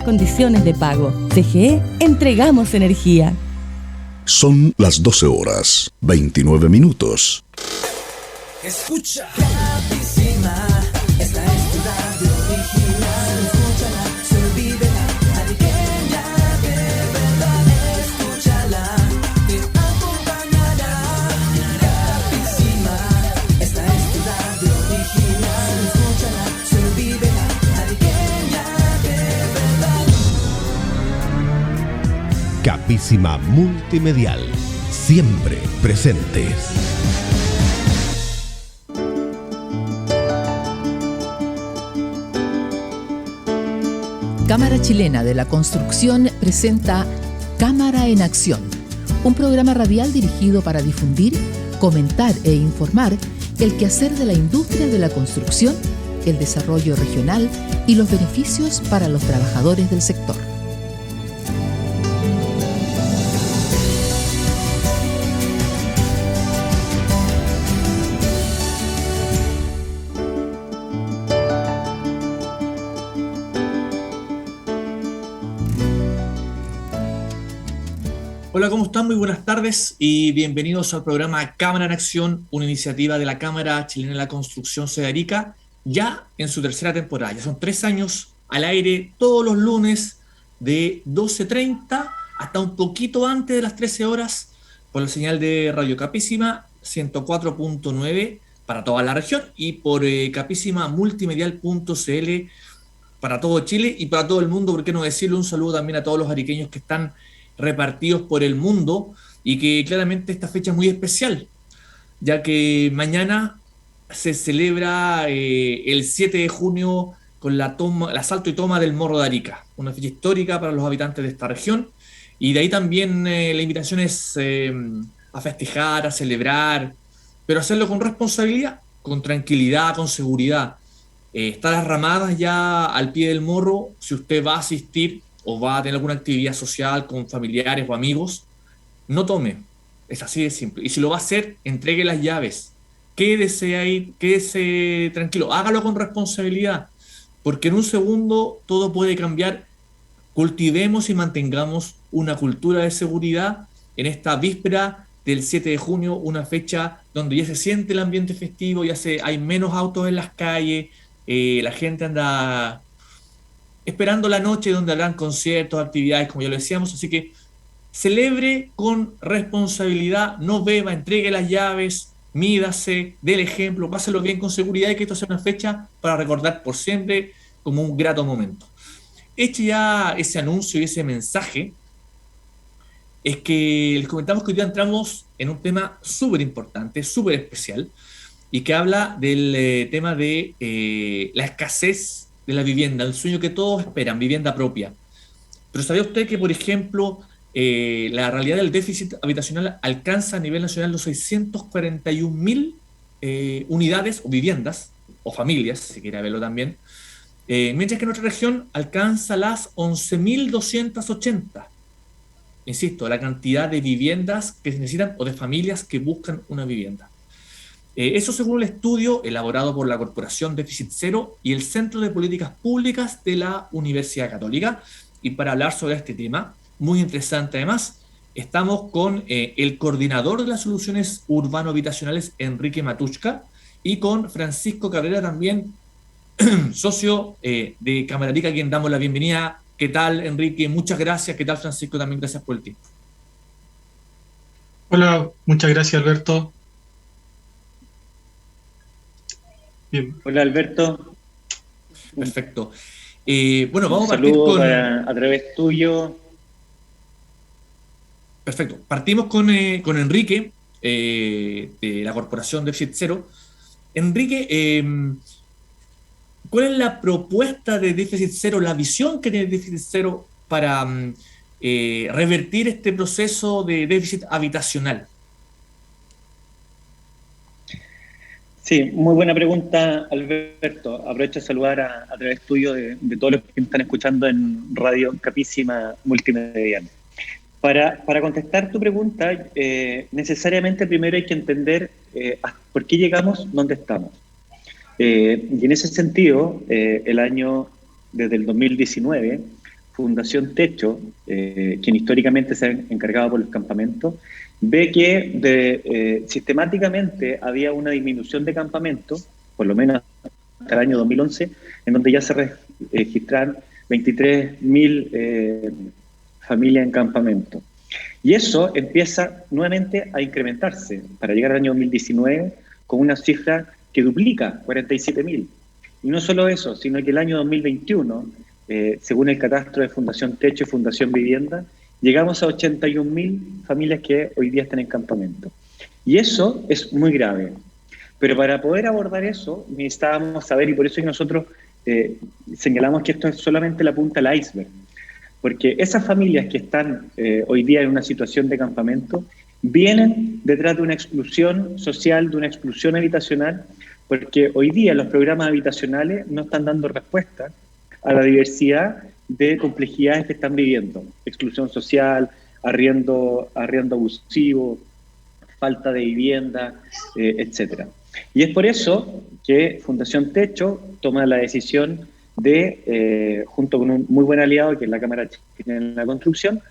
condiciones de pago. CGE, entregamos energía. Son las 12:29. Escucha, Capísima, esta es tu radio original. Escúchala, solo vívela, mariqueña de verdad. Escúchala, te acompañará. Capísima, esta es tu radio original. Escúchala, solo vívela, mariqueña de verdad. Capísima Multimedial, siempre presentes. Cámara Chilena de la Construcción presenta Cámara en Acción, un programa radial dirigido para difundir, comentar e informar el quehacer de la industria de la construcción, el desarrollo regional y los beneficios para los trabajadores del sector. Hola, ¿cómo están? Muy buenas tardes y bienvenidos al programa Cámara en Acción, una iniciativa de la Cámara Chilena de la Construcción Sedarica, ya en su tercera temporada. Ya son 3 años al aire todos los lunes de 12:30 hasta un poquito antes de las 13 horas por la señal de Radio Capísima 104.9 para toda la región y por capísimamultimedial.cl para todo Chile y para todo el mundo. ¿Por qué no decirle un saludo también a todos los ariqueños que están repartidos por el mundo y que claramente esta fecha es muy especial, ya que mañana se celebra el 7 de junio con el asalto y toma del Morro de Arica, una fecha histórica para los habitantes de esta región, y de ahí también la invitación es a festejar, a celebrar, pero hacerlo con responsabilidad, con tranquilidad, con seguridad. Está las ramadas ya al pie del morro. Si usted va a asistir o va a tener alguna actividad social con familiares o amigos, no tome. Es así de simple. Y si lo va a hacer, entregue las llaves. Quédese ahí, quédese tranquilo. Hágalo con responsabilidad, porque en un segundo todo puede cambiar. Cultivemos y mantengamos una cultura de seguridad en esta víspera del 7 de junio, una fecha donde ya se siente el ambiente festivo, hay menos autos en las calles, la gente anda esperando la noche donde habrán conciertos, actividades, como ya lo decíamos. Así que celebre con responsabilidad, no beba, entregue las llaves, mídase, dé el ejemplo, páselo bien con seguridad, y que esto sea una fecha para recordar por siempre como un grato momento. Hecho ya ese anuncio y ese mensaje, es que les comentamos que hoy día entramos en un tema súper importante, súper especial, y que habla del tema de la escasez de la vivienda, el sueño que todos esperan, vivienda propia. Pero ¿sabía usted que, por ejemplo, la realidad del déficit habitacional alcanza a nivel nacional los 641.000 unidades o viviendas, o familias, si quiere verlo también, mientras que en nuestra región alcanza las 11.280. Insisto, la cantidad de viviendas que se necesitan o de familias que buscan una vivienda. Eso según el estudio elaborado por la Corporación Déficit Cero y el Centro de Políticas Públicas de la Universidad Católica. Y para hablar sobre este tema, muy interesante además, estamos con el coordinador de las soluciones urbano-habitacionales, Enrique Matushka, y con Francisco Cabrera, también socio de Camararica, a quien damos la bienvenida. ¿Qué tal, Enrique? Muchas gracias. ¿Qué tal, Francisco? También gracias por el tiempo. Hola, muchas gracias, Alberto. Bien. Hola, Alberto. Perfecto. Bueno, vamos a Un partir saludo con... a través tuyo. Perfecto. Partimos con Enrique, de la Corporación Déficit Cero. Enrique, ¿cuál es la propuesta de Déficit Cero, la visión que tiene Déficit Cero para revertir este proceso de déficit habitacional? Sí, muy buena pregunta, Alberto. Aprovecho de saludar a través tuyo de todos los que están escuchando en Radio Capísima Multimedial. Para contestar tu pregunta, necesariamente primero hay que entender por qué llegamos donde estamos. Y en ese sentido, desde el 2019, Fundación Techo, quien históricamente se ha encargado por los campamentos, ve que sistemáticamente había una disminución de campamentos, por lo menos hasta el año 2011, en donde ya se registraron 23.000 familias en campamento. Y eso empieza nuevamente a incrementarse para llegar al año 2019 con una cifra que duplica, 47.000. Y no solo eso, sino que el año 2021, según el catastro de Fundación Techo y Fundación Vivienda, llegamos a 81.000 familias que hoy día están en campamento. Y eso es muy grave. Pero para poder abordar eso, necesitábamos saber, y por eso que nosotros señalamos que esto es solamente la punta del iceberg. Porque esas familias que están hoy día en una situación de campamento vienen detrás de una exclusión social, de una exclusión habitacional, porque hoy día los programas habitacionales no están dando respuesta a la diversidad de complejidades que están viviendo. Exclusión social, arriendo abusivo, falta de vivienda, etc. Y es por eso que Fundación Techo toma la decisión de, junto con un muy buen aliado que es la Cámara Chilena de la Construcción,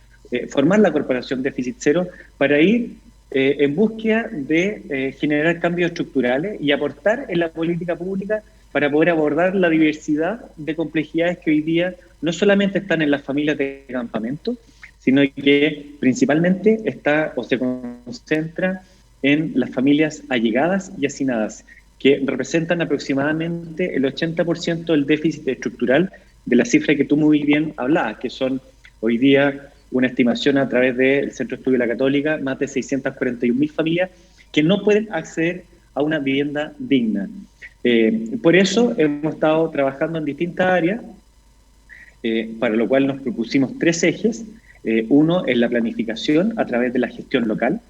formar la Corporación Déficit Cero para ir en búsqueda de generar cambios estructurales y aportar en la política pública para poder abordar la diversidad de complejidades que hoy día no solamente están en las familias de campamento, sino que principalmente está o se concentra en las familias allegadas y hacinadas, que representan aproximadamente el 80% del déficit estructural de la cifra que tú muy bien hablabas, que son hoy día una estimación a través del Centro de Estudio de la Católica, más de 641.000 familias que no pueden acceder a una vivienda digna. Por eso hemos estado trabajando en distintas áreas, para lo cual nos propusimos 3 ejes. Uno es la planificación a través de la gestión local,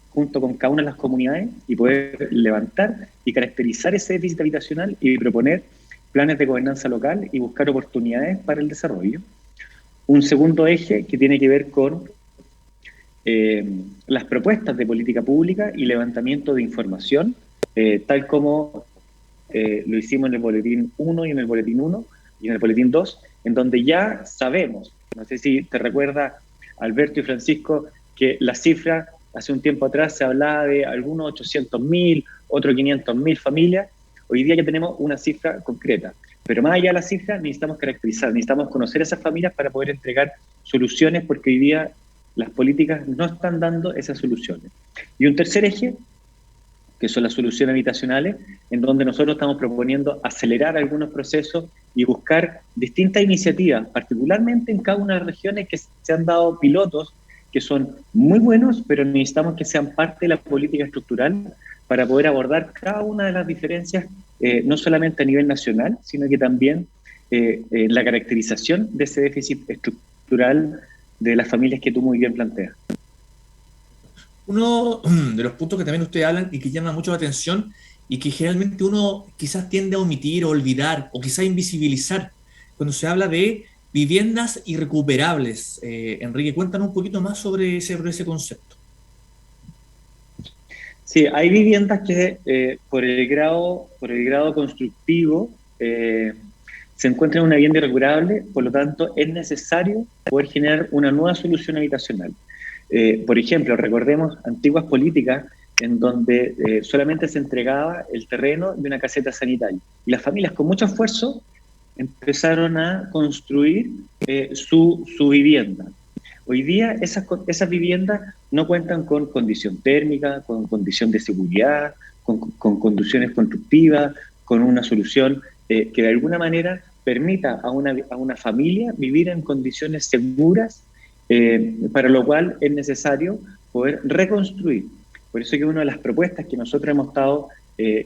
junto con cada una de las comunidades, y poder levantar y caracterizar ese déficit habitacional y proponer planes de gobernanza local y buscar oportunidades para el desarrollo. Un segundo eje que tiene que ver con las propuestas de política pública y levantamiento de información, tal como lo hicimos en el Boletín 1 y en el Boletín 1 y en el Boletín 2, en donde ya sabemos, no sé si te recuerda Alberto y Francisco, que la cifra hace un tiempo atrás se hablaba de algunos 800.000, otros 500.000 familias. Hoy día ya tenemos una cifra concreta. Pero más allá de la cifra, necesitamos caracterizar, necesitamos conocer a esas familias para poder entregar soluciones, porque hoy día las políticas no están dando esas soluciones. Y un tercer eje, que son las soluciones habitacionales, en donde nosotros estamos proponiendo acelerar algunos procesos y buscar distintas iniciativas, particularmente en cada una de las regiones que se han dado pilotos que son muy buenos, pero necesitamos que sean parte de la política estructural para poder abordar cada una de las diferencias, no solamente a nivel nacional, sino que también la caracterización de ese déficit estructural de las familias que tú muy bien planteas. Uno de los puntos que también ustedes hablan y que llama mucho la atención y que generalmente uno quizás tiende a omitir o olvidar o quizás invisibilizar cuando se habla de viviendas irrecuperables. Enrique, cuéntanos un poquito más sobre ese concepto. Sí, hay viviendas que por el grado constructivo se encuentran en una vivienda irrecuperable, por lo tanto es necesario poder generar una nueva solución habitacional. Por ejemplo, recordemos antiguas políticas en donde solamente se entregaba el terreno de una caseta sanitaria y las familias con mucho esfuerzo empezaron a construir su vivienda. Hoy día esas viviendas no cuentan con condición térmica, con condición de seguridad, con condiciones constructivas, con una solución que de alguna manera permita a una familia vivir en condiciones seguras, para lo cual es necesario poder reconstruir. Por eso que una de las propuestas que nosotros hemos estado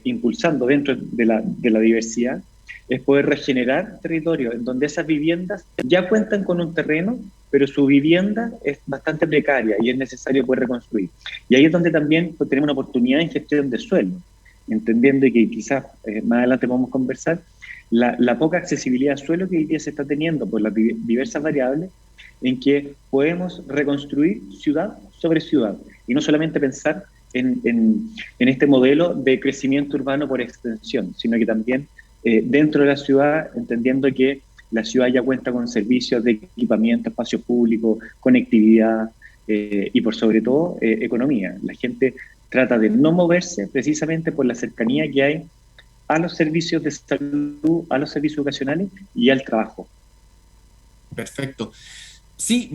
impulsando dentro de la diversidad es poder regenerar territorio en donde esas viviendas ya cuentan con un terreno, pero su vivienda es bastante precaria y es necesario poder reconstruir. Y ahí es donde también tenemos una oportunidad en gestión de suelo, entendiendo que quizás más adelante vamos a conversar, la poca accesibilidad al suelo que hoy día se está teniendo por las diversas variables, en que podemos reconstruir ciudad sobre ciudad, y no solamente pensar en este modelo de crecimiento urbano por extensión, sino que también dentro de la ciudad, entendiendo que La ciudad ya cuenta con servicios de equipamiento, espacio público, conectividad y por sobre todo economía. La gente trata de no moverse precisamente por la cercanía que hay a los servicios de salud, a los servicios educacionales y al trabajo. Perfecto. Sí,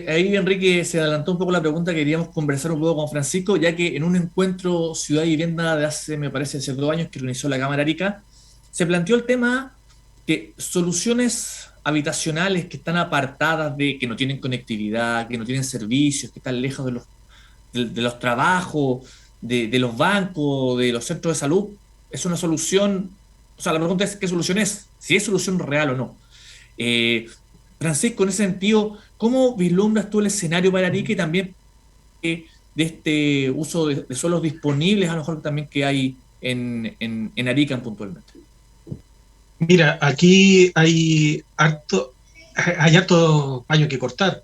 ahí Enrique se adelantó un poco la pregunta que queríamos conversar un poco con Francisco, ya que en un encuentro Ciudad y Vivienda de hace, me parece, hace 2 años que organizó la Cámara Arica, se planteó el tema que soluciones habitacionales que están apartadas de, que no tienen conectividad, que no tienen servicios, que están lejos de los trabajos, de los bancos, de los centros de salud, es una solución. O sea, la pregunta es, ¿qué solución es? Si es solución real o no. Francisco, en ese sentido, ¿cómo vislumbras tú el escenario para Arica y también de este uso de suelos disponibles, a lo mejor también que hay en Arica puntualmente? Mira, aquí hay harto paño que cortar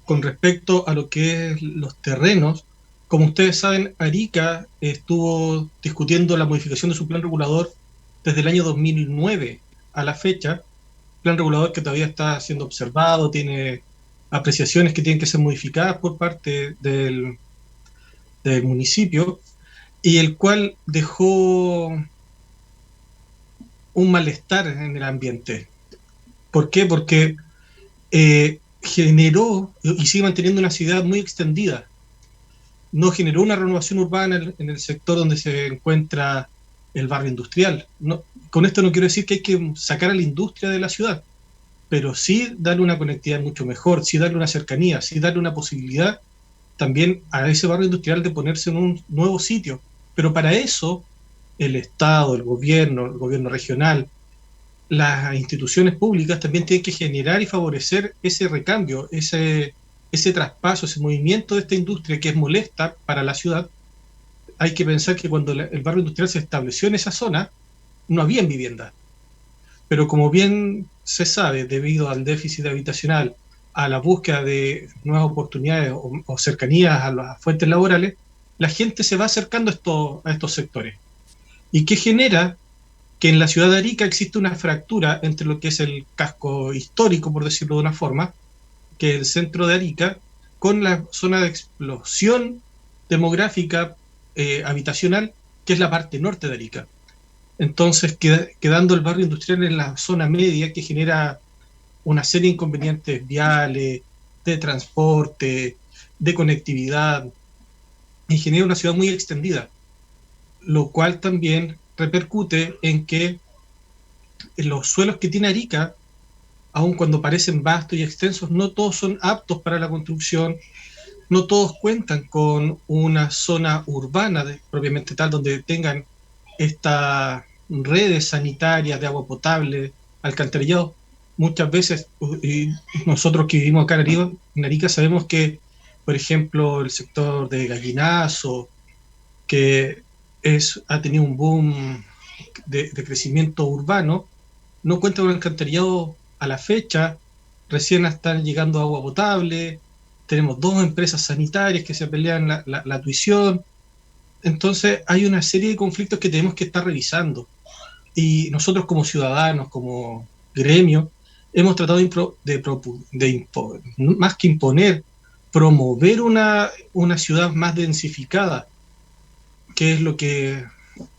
con respecto a lo que es los terrenos. Como ustedes saben, Arica estuvo discutiendo la modificación de su plan regulador desde el año 2009 a la fecha, plan regulador que todavía está siendo observado, tiene apreciaciones que tienen que ser modificadas por parte del municipio, y el cual dejó un malestar en el ambiente. ¿Por qué? Porque generó y sigue manteniendo una ciudad muy extendida. No generó una renovación urbana en el sector donde se encuentra el barrio industrial. No, con esto no quiero decir que hay que sacar a la industria de la ciudad, pero sí darle una conectividad mucho mejor, sí darle una cercanía, sí darle una posibilidad también a ese barrio industrial de ponerse en un nuevo sitio. Pero para eso el Estado, el gobierno regional, las instituciones públicas también tienen que generar y favorecer ese recambio, ese traspaso, ese movimiento de esta industria que es molesta para la ciudad. Hay que pensar que cuando el barrio industrial se estableció en esa zona, no había vivienda. Pero como bien se sabe, debido al déficit habitacional, a la búsqueda de nuevas oportunidades o cercanías a las fuentes laborales, la gente se va acercando a estos sectores. ¿Y qué genera? Que en la ciudad de Arica existe una fractura entre lo que es el casco histórico, por decirlo de una forma, que es el centro de Arica, con la zona de explosión demográfica habitacional, que es la parte norte de Arica. Entonces, quedando el barrio industrial en la zona media, que genera una serie de inconvenientes viales, de transporte, de conectividad, y genera una ciudad muy extendida, lo cual también repercute en que los suelos que tiene Arica, aun cuando parecen vastos y extensos, no todos son aptos para la construcción, no todos cuentan con una zona urbana propiamente tal, donde tengan estas redes sanitarias de agua potable, alcantarillado. Muchas veces, y nosotros que vivimos acá en Arica sabemos que, por ejemplo, el sector de Gallinazo, que ha tenido un boom de crecimiento urbano, no cuenta con alcantarillado a la fecha, recién están llegando agua potable, tenemos 2 empresas sanitarias que se pelean la tuición. Entonces hay una serie de conflictos que tenemos que estar revisando, y nosotros como ciudadanos, como gremio, hemos tratado más que imponer, promover una ciudad más densificada, que es lo que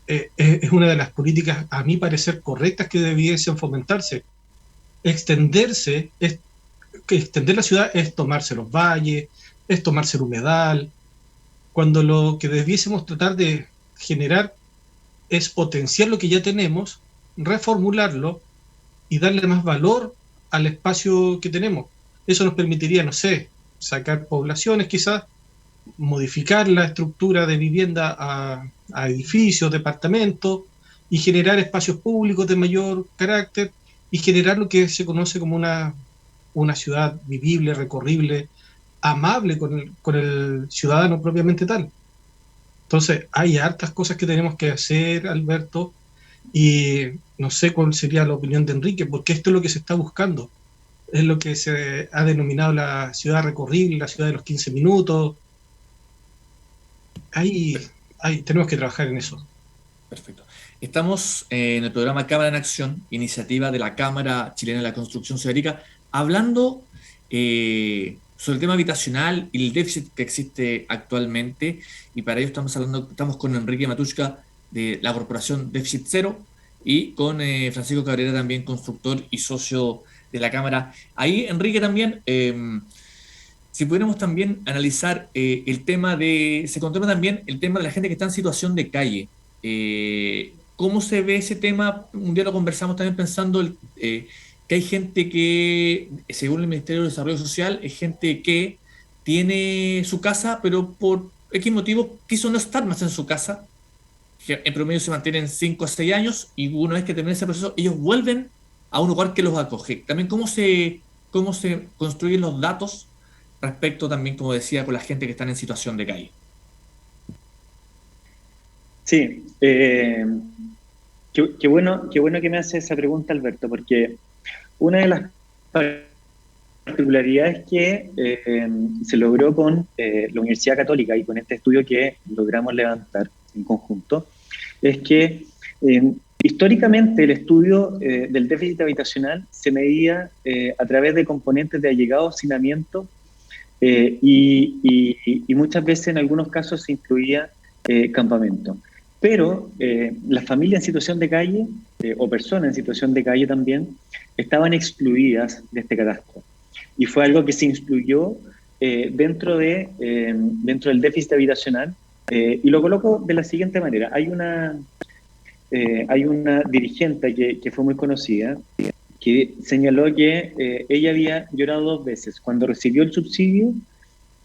es una de las políticas, a mi parecer, correctas que debiesen fomentarse. Extender la ciudad es tomarse los valles, es tomarse el humedal, cuando lo que debiésemos tratar de generar es potenciar lo que ya tenemos, reformularlo y darle más valor al espacio que tenemos. Eso nos permitiría, no sé, sacar poblaciones quizás, modificar la estructura de vivienda a edificios, departamentos, y generar espacios públicos de mayor carácter, y generar lo que se conoce como una ciudad vivible, recorrible, amable con el ciudadano propiamente tal. Entonces, hay hartas cosas que tenemos que hacer, Alberto, y no sé cuál sería la opinión de Enrique, porque esto es lo que se está buscando. Es lo que se ha denominado la ciudad recorrible, la ciudad de los 15 minutos. Tenemos que trabajar en eso. Perfecto. Estamos en el programa Cámara en Acción, iniciativa de la Cámara Chilena de la Construcción Ciudadana, hablando sobre el tema habitacional y el déficit que existe actualmente. Y para ello estamos con Enrique Matushka de la Corporación Déficit Cero y con Francisco Cabrera, también constructor y socio de la Cámara. Ahí, Enrique, también, si pudiéramos también analizar el tema se contempla también el tema de la gente que está en situación de calle. ¿Cómo se ve ese tema? Un día lo conversamos también pensando que hay gente que, según el Ministerio de Desarrollo Social, es gente que tiene su casa, pero por X motivo quiso no estar más en su casa. Que en promedio se mantienen 5 a 6 años y una vez que termina ese proceso, ellos vuelven a un lugar que los acoge. También cómo se construyen los datos respecto también, como decía, con la gente que están en situación de calle. Sí, qué bueno que me hace esa pregunta, Alberto, porque una de las particularidades que se logró con la Universidad Católica y con este estudio que logramos levantar en conjunto, es que históricamente el estudio del déficit habitacional se medía a través de componentes de allegado, hacinamiento, y muchas veces en algunos casos se incluía campamento. Pero las familias en situación de calle, o personas en situación de calle también, estaban excluidas de este catastro. Y fue algo que se incluyó dentro del déficit habitacional, y lo coloco de la siguiente manera. Hay una dirigente que fue muy conocida, que señaló que ella había llorado 2 veces, cuando recibió el subsidio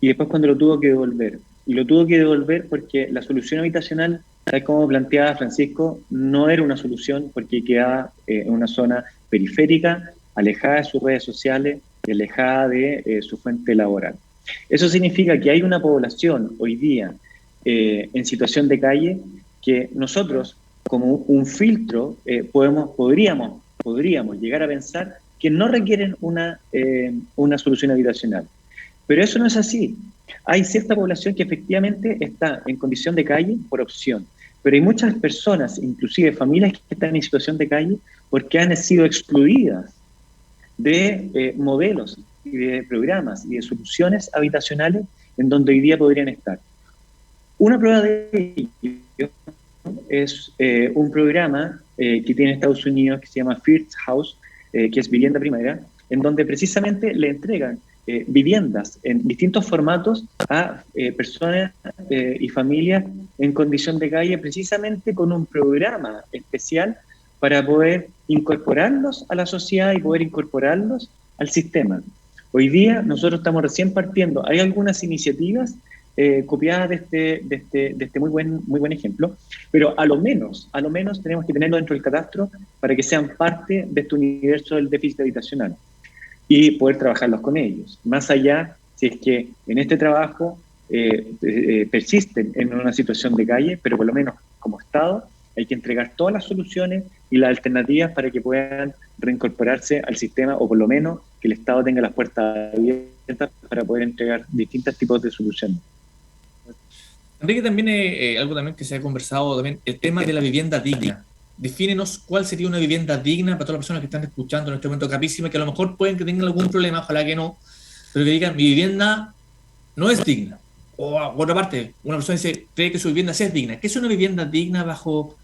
y después cuando lo tuvo que devolver. Y lo tuvo que devolver porque la solución habitacional, tal como planteaba Francisco, no era una solución porque quedaba en una zona periférica, alejada de sus redes sociales y alejada de su fuente laboral. Eso significa que hay una población hoy día en situación de calle que nosotros, como un filtro, podríamos llegar a pensar que no requieren una solución habitacional. Pero eso no es así. Hay cierta población que efectivamente está en condición de calle por opción, pero hay muchas personas, inclusive familias, que están en situación de calle porque han sido excluidas de modelos y de programas y de soluciones habitacionales en donde hoy día podrían estar. Una prueba de ello es un programa que tiene Estados Unidos que se llama First House, que es vivienda primera, en donde precisamente le entregan viviendas en distintos formatos a personas y familias en condición de calle, precisamente con un programa especial para poder incorporarlos a la sociedad y poder incorporarlos al sistema. Hoy día nosotros estamos recién partiendo. Hay algunas iniciativas copiadas de este muy buen ejemplo, pero a lo menos tenemos que tenerlo dentro del catastro para que sean parte de este universo del déficit habitacional y poder trabajarlos con ellos. Más allá, si es que en este trabajo persisten en una situación de calle, pero por lo menos como Estado hay que entregar todas las soluciones y las alternativas para que puedan reincorporarse al sistema, o por lo menos que el Estado tenga las puertas abiertas para poder entregar distintos tipos de soluciones. Enrique, también algo también que se ha conversado, también el tema de la vivienda digna. Defínenos cuál sería una vivienda digna para todas las personas que están escuchando en este momento Capísima, que a lo mejor pueden que tengan algún problema, ojalá que no, pero que digan, mi vivienda no es digna. O por otra parte, una persona cree que su vivienda sí es digna. ¿Qué es una vivienda digna bajo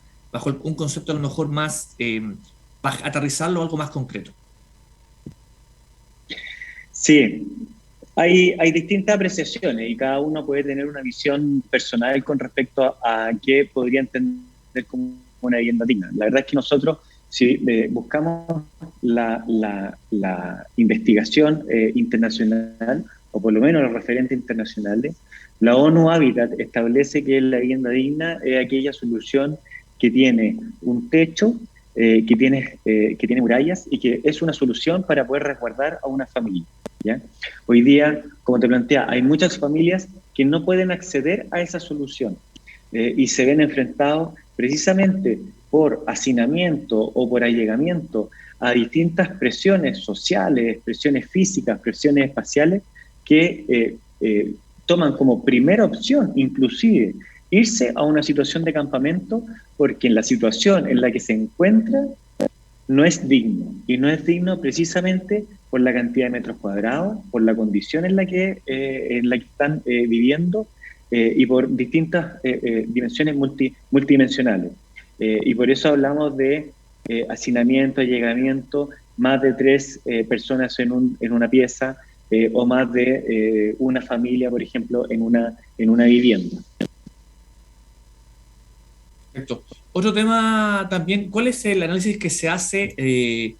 un concepto a lo mejor más, para aterrizarlo a algo más concreto? Sí, hay distintas apreciaciones y cada uno puede tener una visión personal con respecto a qué podría entender como una vivienda digna. La verdad es que nosotros, si buscamos la investigación internacional, o por lo menos los referentes internacionales, la ONU Habitat establece que la vivienda digna es aquella solución que tiene un techo, que tiene murallas y que es una solución para poder resguardar a una familia, ¿ya? Hoy día, como te plantea, hay muchas familias que no pueden acceder a esa solución y se ven enfrentados precisamente por hacinamiento o por allegamiento a distintas presiones sociales, presiones físicas, presiones espaciales que toman como primera opción inclusive irse a una situación de campamento porque en la situación en la que se encuentra no es digno. Y no es digno precisamente por la cantidad de metros cuadrados, por la condición en la que están viviendo y por distintas dimensiones multidimensionales. Y por eso hablamos de hacinamiento, allegamiento, más de 3 personas en una pieza o más de una familia, por ejemplo, en una vivienda. Perfecto. Otro tema también, ¿cuál es el análisis que se hace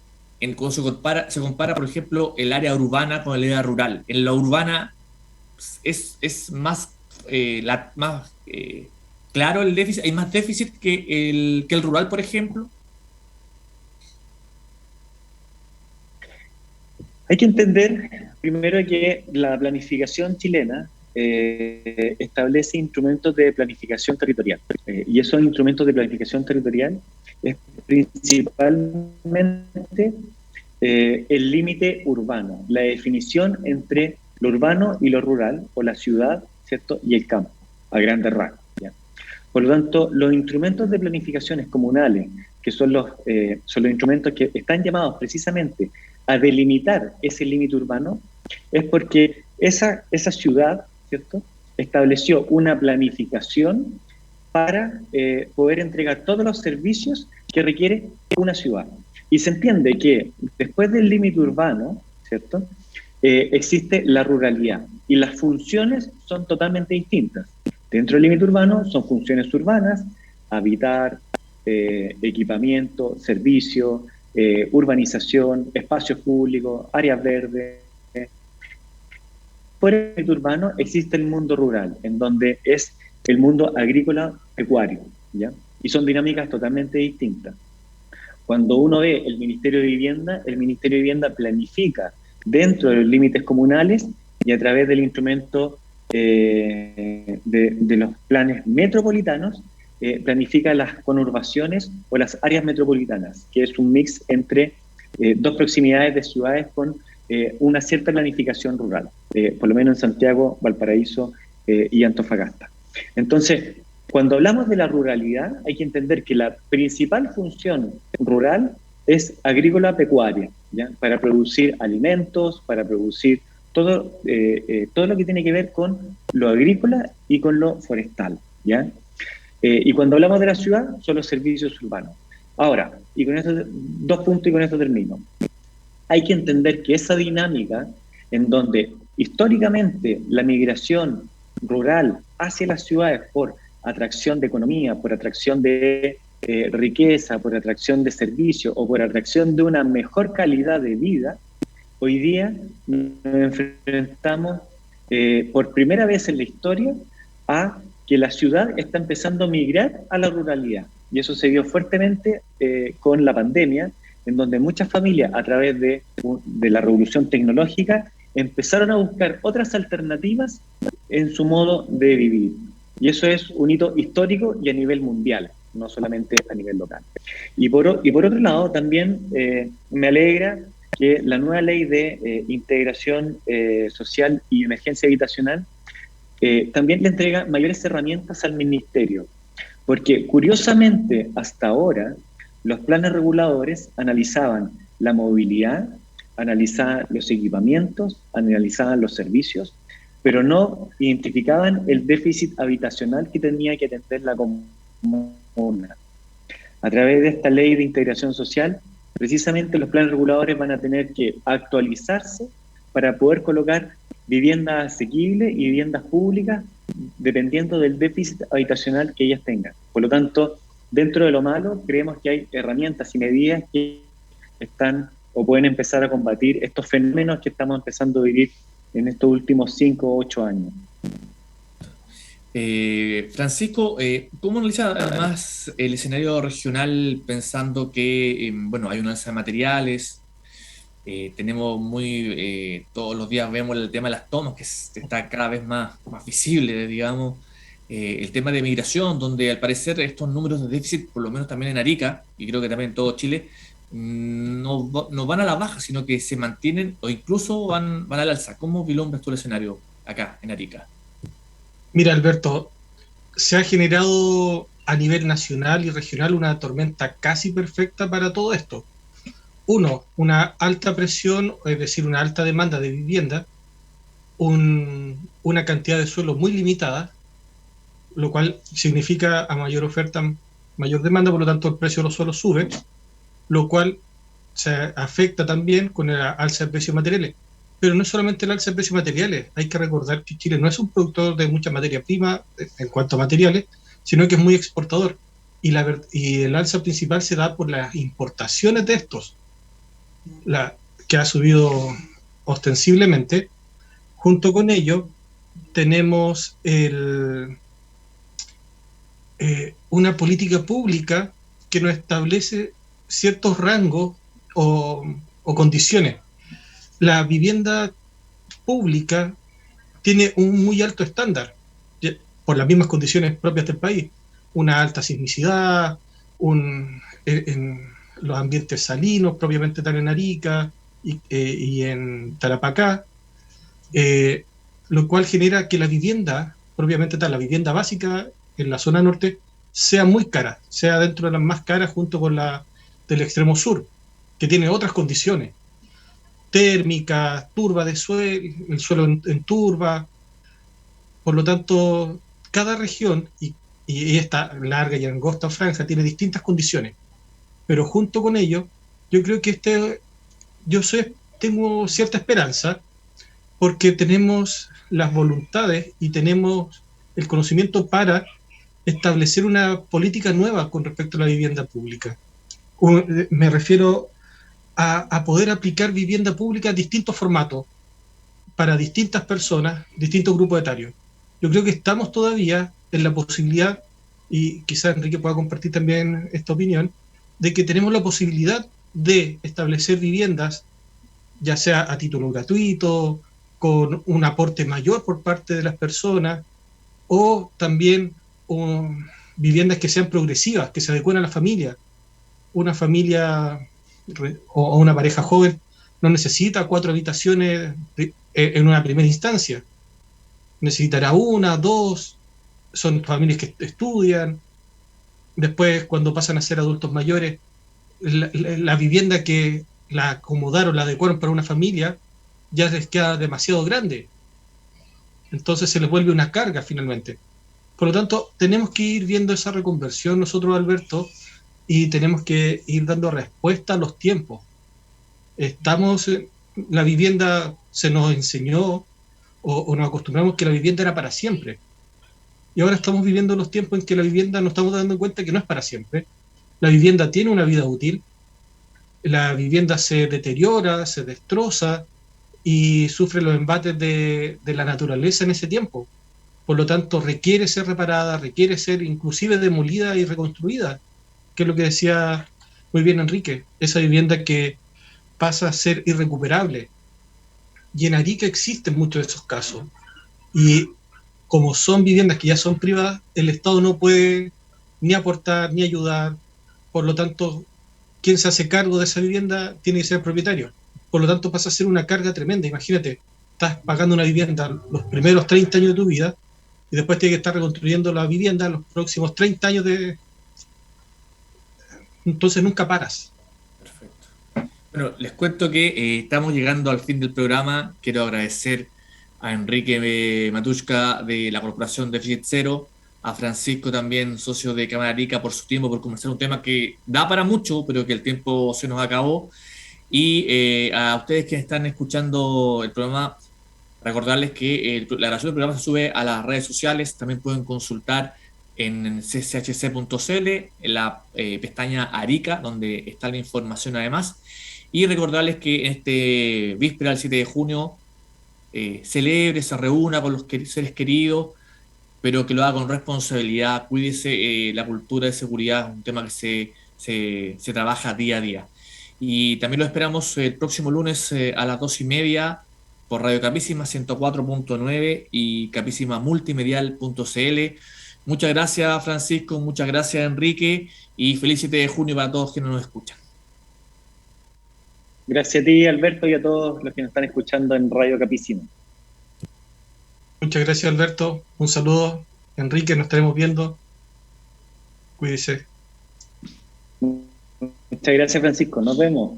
cuando se compara, por ejemplo, el área urbana con el área rural? En la urbana es más, claro el déficit, hay más déficit que el rural, por ejemplo. Hay que entender primero que la planificación chilena establece instrumentos de planificación territorial. Y esos instrumentos de planificación territorial es principalmente el límite urbano, la definición entre lo urbano y lo rural, o la ciudad, ¿cierto?, y el campo, a grandes rasgos. ¿Ya? Por lo tanto, los instrumentos de planificaciones comunales, que son los instrumentos que están llamados precisamente a delimitar ese límite urbano, es porque esa ciudad, ¿cierto?, estableció una planificación para poder entregar todos los servicios que requiere una ciudad. Y se entiende que después del límite urbano, ¿cierto?, existe la ruralidad y las funciones son totalmente distintas. Dentro del límite urbano son funciones urbanas, habitar, equipamiento, servicio, urbanización, espacios públicos, áreas verdes. Por el límite urbano existe el mundo rural, en donde es el mundo agrícola pecuario, ¿ya? Y son dinámicas totalmente distintas. Cuando uno ve el Ministerio de Vivienda planifica dentro de los límites comunales y a través del instrumento de los planes metropolitanos, planifica las conurbaciones o las áreas metropolitanas, que es un mix entre dos proximidades de ciudades con una cierta planificación rural, por lo menos en Santiago, Valparaíso y Antofagasta. Entonces, cuando hablamos de la ruralidad, hay que entender que la principal función rural es agrícola-pecuaria, ¿ya?, para producir alimentos, para producir todo lo que tiene que ver con lo agrícola y con lo forestal, ¿ya? Y cuando hablamos de la ciudad, son los servicios urbanos. Ahora, y con estos 2 puntos y con esto termino. Hay que entender que esa dinámica en donde históricamente la migración rural hacia las ciudades por atracción de economía, por atracción de riqueza, por atracción de servicio o por atracción de una mejor calidad de vida, hoy día nos enfrentamos por primera vez en la historia a que la ciudad está empezando a migrar a la ruralidad. Y eso se vio fuertemente con la pandemia, en donde muchas familias, a través de la revolución tecnológica, empezaron a buscar otras alternativas en su modo de vivir. Y eso es un hito histórico y a nivel mundial, no solamente a nivel local. Y por otro lado, también me alegra que la nueva ley de integración social y emergencia habitacional también le entrega mayores herramientas al ministerio, porque curiosamente hasta ahora los planes reguladores analizaban la movilidad, analizaban los equipamientos, analizaban los servicios, pero no identificaban el déficit habitacional que tenía que atender la comuna. A través de esta ley de integración social, precisamente los planes reguladores van a tener que actualizarse para poder colocar viviendas asequibles y viviendas públicas dependiendo del déficit habitacional que ellas tengan. Por lo tanto, dentro de lo malo, creemos que hay herramientas y medidas que están o pueden empezar a combatir estos fenómenos que estamos empezando a vivir en estos últimos 5 o 8 años. Francisco, ¿cómo analiza además el escenario regional pensando que hay una alza de materiales? Tenemos todos los días vemos el tema de las tomas, que está cada vez más visible, digamos. El tema de migración, donde al parecer estos números de déficit, por lo menos también en Arica, y creo que también en todo Chile, no van a la baja, sino que se mantienen o incluso van al alza. ¿Cómo vislumbras tú el escenario acá en Arica? Mira, Alberto, se ha generado a nivel nacional y regional una tormenta casi perfecta para todo esto. Uno, una alta presión, es decir, una alta demanda de vivienda, una cantidad de suelo muy limitada, lo cual significa a mayor oferta, mayor demanda, por lo tanto el precio de los suelos sube, lo cual se afecta también con el alza de precios materiales. Pero no es solamente el alza de precios materiales, hay que recordar que Chile no es un productor de mucha materia prima en cuanto a materiales, sino que es muy exportador. Y el alza principal se da por las importaciones de estos, que ha subido ostensiblemente. Junto con ello, tenemos una política pública que nos establece ciertos rangos o condiciones. La vivienda pública tiene un muy alto estándar, por las mismas condiciones propias del país. Una alta sismicidad, en los ambientes salinos, propiamente tal en Arica y en Tarapacá, lo cual genera que la vivienda, propiamente tal, la vivienda básica en la zona norte, sea muy cara, sea dentro de las más caras junto con la del extremo sur, que tiene otras condiciones térmicas, turba de suelo, el suelo en turba. Por lo tanto, cada región, y esta larga y angosta franja, tiene distintas condiciones. Pero junto con ello, yo creo que tengo cierta esperanza, porque tenemos las voluntades y tenemos el conocimiento para establecer una política nueva con respecto a la vivienda pública. Me refiero a poder aplicar vivienda pública a distintos formatos, para distintas personas, distintos grupos etarios. Yo creo que estamos todavía en la posibilidad, y quizás Enrique pueda compartir también esta opinión, de que tenemos la posibilidad de establecer viviendas, ya sea a título gratuito, con un aporte mayor por parte de las personas, o también viviendas que sean progresivas, que se adecuen a la familia. Una familia o una pareja joven no necesita 4 habitaciones en una primera instancia. Necesitará 1, 2, son familias que estudian. Después, cuando pasan a ser adultos mayores, la vivienda que la acomodaron, la adecuaron para una familia, ya les queda demasiado grande. Entonces se les vuelve una carga finalmente. Por lo tanto, tenemos que ir viendo esa reconversión nosotros, Alberto, y tenemos que ir dando respuesta a los tiempos. La vivienda se nos enseñó o nos acostumbramos que la vivienda era para siempre. Y ahora estamos viviendo los tiempos en que la vivienda nos estamos dando cuenta que no es para siempre. La vivienda tiene una vida útil, la vivienda se deteriora, se destroza y sufre los embates de la naturaleza en ese tiempo. Por lo tanto, requiere ser reparada, requiere ser inclusive demolida y reconstruida, que es lo que decía muy bien Enrique, esa vivienda que pasa a ser irrecuperable. Y en Arica existen muchos de esos casos. Y como son viviendas que ya son privadas, el Estado no puede ni aportar ni ayudar. Por lo tanto, quien se hace cargo de esa vivienda tiene que ser el propietario. Por lo tanto, pasa a ser una carga tremenda. Imagínate, estás pagando una vivienda los primeros 30 años de tu vida y después tienes que estar reconstruyendo la vivienda los próximos 30 años Entonces nunca paras. Perfecto. Bueno, les cuento que estamos llegando al fin del programa. Quiero agradecer a Enrique Matushka de la Corporación Déficit Cero, a Francisco también, socio de Cámara Arica, por su tiempo, por conversar un tema que da para mucho, pero que el tiempo se nos acabó. Y a ustedes que están escuchando el programa, recordarles que la grabación del programa se sube a las redes sociales. También pueden consultar en cchc.cl, en la pestaña Arica, donde está la información además. Y recordarles que este víspera del 7 de junio celebre, se reúna con los seres queridos, pero que lo haga con responsabilidad. Cuídese, la cultura de seguridad es un tema que se trabaja día a día. Y también lo esperamos el próximo lunes a las 2:30 por Radio Capísima 104.9 y capísimamultimedial.cl. Muchas gracias, Francisco, muchas gracias, Enrique, y feliz 7 de junio para todos quienes nos escuchan. Gracias a ti, Alberto, y a todos los que nos están escuchando en Radio Capísima. Muchas gracias, Alberto. Un saludo Enrique, nos estaremos viendo. Cuídese. Muchas gracias, Francisco. Nos vemos.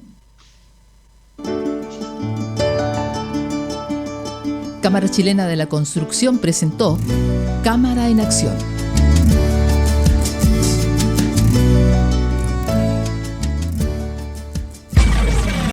Cámara Chilena de la Construcción presentó Cámara en Acción.